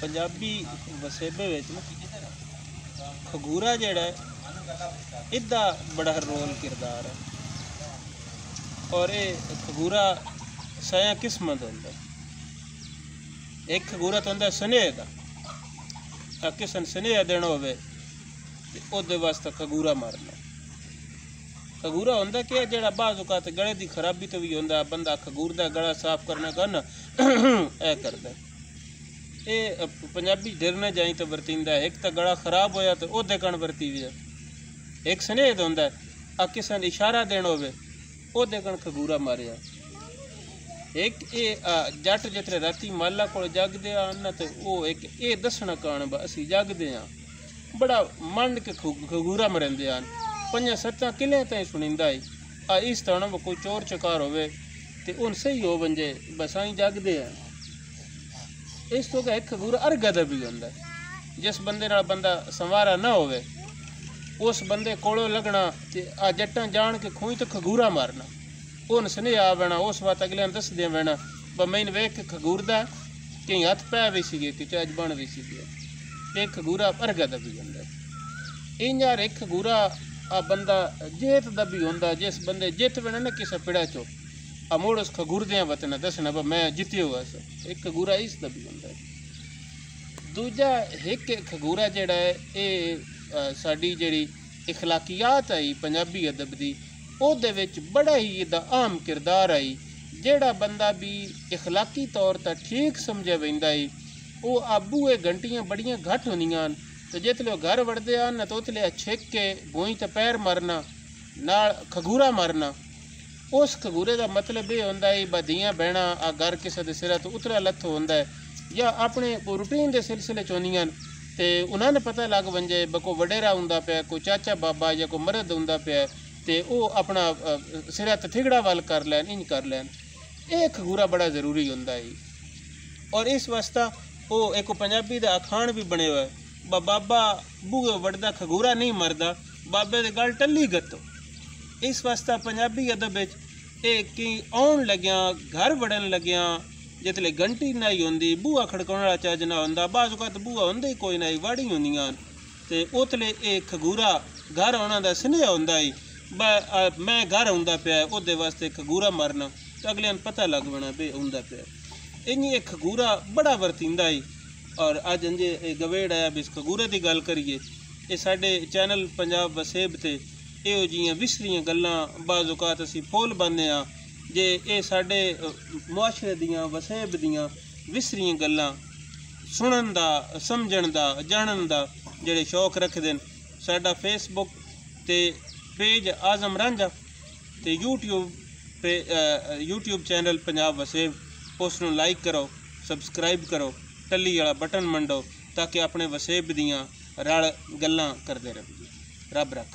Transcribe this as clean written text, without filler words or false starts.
पंजाबी वसेबे विच ना खगूरा जेड़ा है इदा बड़ा रोल किरदार है। और ये खगूरा सया किस्मत होंदा। एक खगूरा तो होंदा स्नेह का, किसी ने स्नेह देना होवे ते ओदे वास्ते खगूरा मारना। खगूरा होंदा कि जेड़ा बाज़ औकात गले की खराबी तो भी होंदा, बंदा खगूर दा गला साफ करना करना ऐ करदा। ये पंजाबी डरने जाई तो वरतींदा। एक तो गला खराब होया तो ओदे कण वरती भी, एक स्नेह होंदा आ किसी ने इशारा देना होवे ओदे कण खगूरा मारिया। एक ये जट जितने राती माला को जागदे आन तो वो एक ये दसना कान असी जागदे हाँ बड़ा मंड के खगूरा मरेंदे आन। 5-7 किले ताईं सुनिंदा है आ इस तरह कोई चोर चकार होवे ते उन सही हो वंजे बस आई जागदे हैं। इस तो एक खगूरा अर्गा दा भी होंदा। जिस बंदे नाल बंदा संवारा ना होवे उस बंदे कोलों लगना ते आ जट्टां जान के खूही तो खगूरा मारना। उन स्नेह आ बैना उस बात अगले दस दे बैना ब मैन वेख के खगूरदा कई हथ पै भी सी कि चज बन भी सी। एक खगूरा अर्गा दा भी होंदा। इन यार एक खगूरा आ बंदा जेत दा भी होंदा। जिस बंदे जित बैना ना किसी पिड़ा चो आ मुड़ उस खगूरदियां वतना दसना ब मैं जित्यो हुआ सा। एक खगूरा इस दा भी होंदा। दूजा एक खगूरा जेड़ा है ये साडी जेड़ी इखलाकियात आई पंजाबी अदब दी ओहदे विच बड़ा ही इहदा आम किरदार आई। जेड़ा बंदा भी इखलाकी तौर पर ठीक समझे वहिंदा है वो आबू ये घंटियां बड़ियां घट होंदियां तो जितले घर वड़दे आन तो उतले छिक के भूई ते पैर मारना नाल खगूरा मारना। उस खगूरे का मतलब ये होंदा है बधियां बहना आ घर किसी के सिरा तो उतरा लत्थो होंदा है या अपने रूटीन के सिलसिले चोंदियां ते उन्होंने पता लग वंजे ब कोई वडेरा हुंदा पिया कोई चाचा बाबा या कोई मर्द हुंदा पिया ते वो अपना सिरा ते थिगड़ा वाल कर लैन इंज कर लैन। ये खगूरा बड़ा जरूरी होंदा है। और इस वास्ता वो एक पंजाबी का अखाण भी बने हुआ है बाबा बूहे वड़दा खगूरा नहीं मरदा बाबे दे गल टली गत्तो। इस वास्ता पंजाबी अदब कि आउन लग्या घर वड़न लग्या जितले घंटी नहीं होंदी बूहा खड़काने वाला चज ना होंदा बाज़ औकात बूहा होंदा ही कोई नहीं वाड़ी होंदियां ते उतले ये खगूरा घर आना दा स्नेह होंदा है मैं घर आउंदा पिया ओहदे वास्ते खगूरा मारना तो अगले पता लग बना बे आउंदा पिया। इन्हीं एक खगूरा बड़ा वरतींदा है। और अज अंजे गवेड़ आया भी इस खगूरे की गल करिए ये साडे चैनल पंजाब वसेब ते इहो जिहियां विसरियां गल्लां बाज़ औकात असी फोल पाने हाँ जे ये साडे मुआशरे दियां वसेब दियां विसरियां गल्लां सुनन दा समझण दा जानन दा जेड़े शौक रखदे न साडा फेसबुक ते पेज आज़म रांझा ते यूट्यूब चैनल पंजाब वसेब उसनूं लाइक करो सबसक्राइब करो टली वाला बटन मंडो ताकि अपने वसेब दियां रल गल्लां करदे रहिए। रब रख।